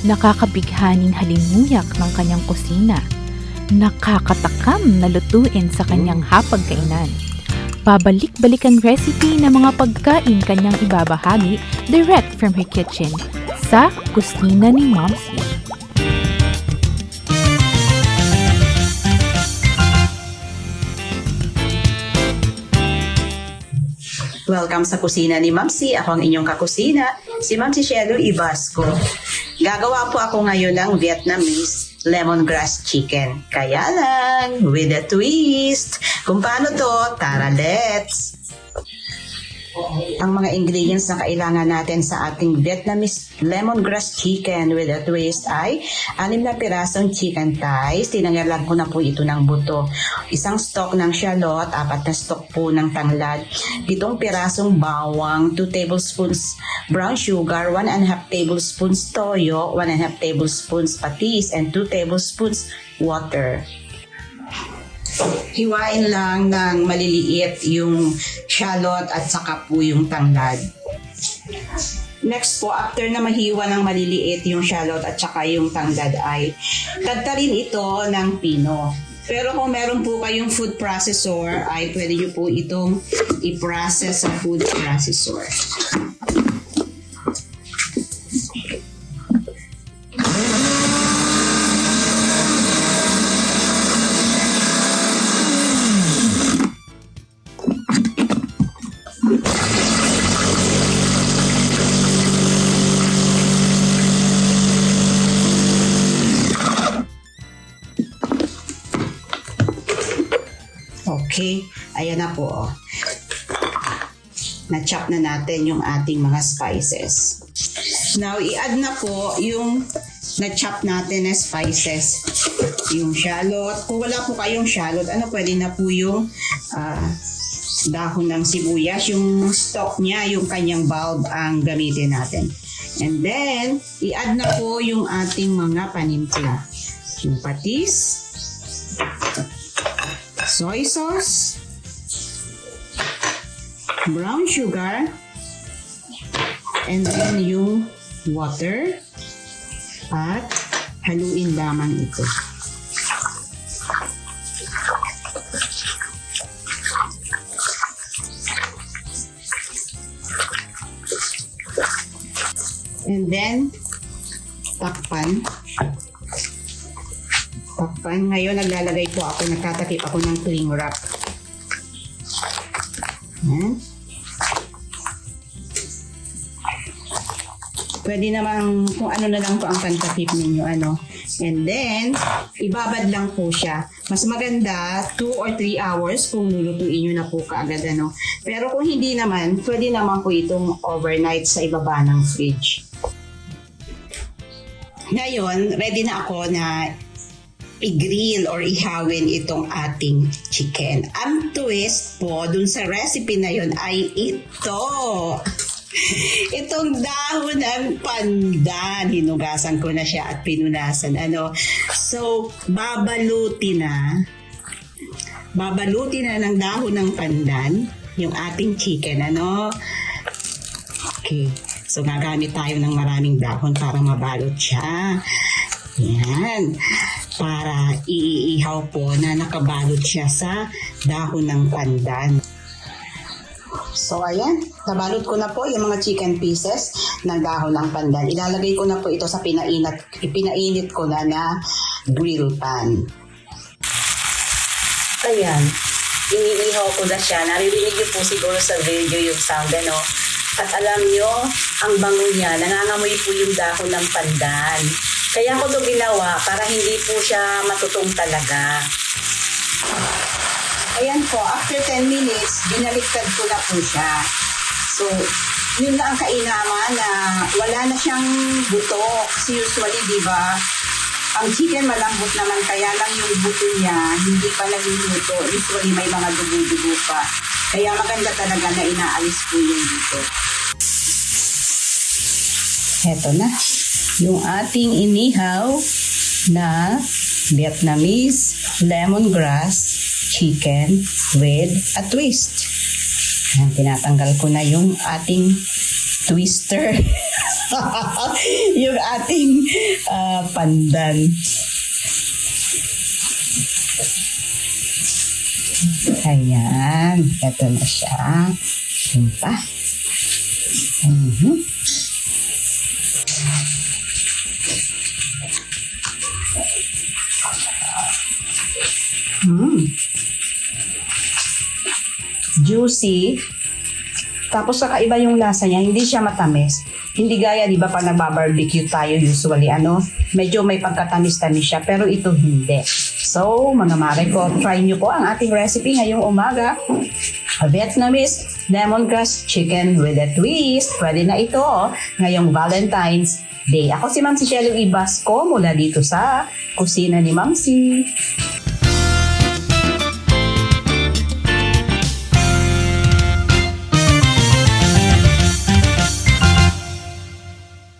Nakakabighaning halimuyak ng kanyang kusina. Nakakatakam na lutuin sa kanyang hapagkainan. Pabalik-balik ang recipe ng mga pagkain kanyang ibabahagi direct from her kitchen sa kusina ni Momsy. Welcome sa kusina ni Momsy. Ako ang inyong kakusina, si Momsy Shelo Ibasco. Gagawa po ako ngayon ng Vietnamese lemongrass chicken. Kaya lang, with a twist. Kung paano to, tara let's! Ang mga ingredients na kailangan natin sa ating Vietnamese lemongrass chicken with a twist ay 6 na pirasong chicken thighs. Tinanggalan ko na po ito ng buto. 1 stalk ng shallot, 4 na stalk po ng tanglad, 7 pirasong bawang, 2 tablespoons brown sugar, 1.5 tablespoons toyo, 1.5 tablespoons patis, and 2 tablespoons water. Hiwain lang ng maliliit yung shallot at saka po yung tanglad. Next po, after na mahiwa ng maliliit yung shallot at saka yung tanglad ay tagtarin ito ng pino. Pero kung meron po kayong food processor ay pwede nyo po itong i-process sa food processor. Okay, ayan na po. Na-chop na natin yung ating mga spices. Now, i-add na po yung na-chop natin na spices. Yung shallot. Kung wala po kayong shallot, pwede na po yung dahon ng sibuyas. Yung stalk niya, yung kanyang bulb ang gamitin natin. And then, i-add na po yung ating mga panimpla. Yung patis, soy sauce, brown sugar, and then yung water, at haluin lamang ito. And then, takpan. Ngayon, naglalagay po ako, nagtatakip ako ng cling wrap. Yan. Pwede naman kung ano na lang po ang pantakip ninyo, And then, ibabad lang po siya. Mas maganda, 2 or 3 hours kung lulutuin nyo na po kaagad, Pero kung hindi naman, pwede naman po itong overnight sa ibaba ng fridge. Ngayon, ready na ako na i-grill or ihawin itong ating chicken. Ang twist po dun sa recipe na yun ay ito. Itong dahon ng pandan. Hinugasan ko na siya at pinunasan. So, babalutin na ng dahon ng pandan yung ating chicken. Okay. So, gagamit tayo ng maraming dahon para mabalot siya. Yan. Para iihaw po na nakabalot siya sa dahon ng pandan. So, ayan. Nabalot ko na po yung mga chicken pieces ng dahon ng pandan. Ilalagay ko na po ito sa pinainit ko na grill pan. Ayan. Iniihaw ko na siya. Naririnig niyo po siguro sa video yung sound, At alam niyo, ang bango niya, nangangamoy po yung dahon ng pandan. Kaya ko ito ginawa para hindi po siya matutong talaga. Ayan po, after 10 minutes, binaliktad ko na po siya. So, yun na ang kainaman na wala na siyang buto. Kasi usually, di ba, ang chicken malambot naman, kaya lang yung buto niya, hindi pa nagluluto. Usually, may mga dugo-dugo pa. Kaya maganda talaga na inaalis po yung buto. Heto na. Yung ating inihaw na Vietnamese lemongrass chicken with a twist. Ayan, tinatanggal ko na yung ating twister. Yung ating pandan. Ayan. Ito na siya. Yun pa. Mhm. Juicy. Tapos kakaiba yung lasa niya, hindi siya matamis. Hindi gaya, di ba, pag nagbabarbecue tayo usually, medyo may pagkatamis-tamis siya, pero ito hindi. So, mga mare ko, try nyo po ang ating recipe ngayong umaga. Vietnamese lemongrass chicken with a twist. Pwede na ito ngayong Valentine's Day. Ako si Ma'am si Shelo Ibasco mula dito sa Kusina ni Ma'am si.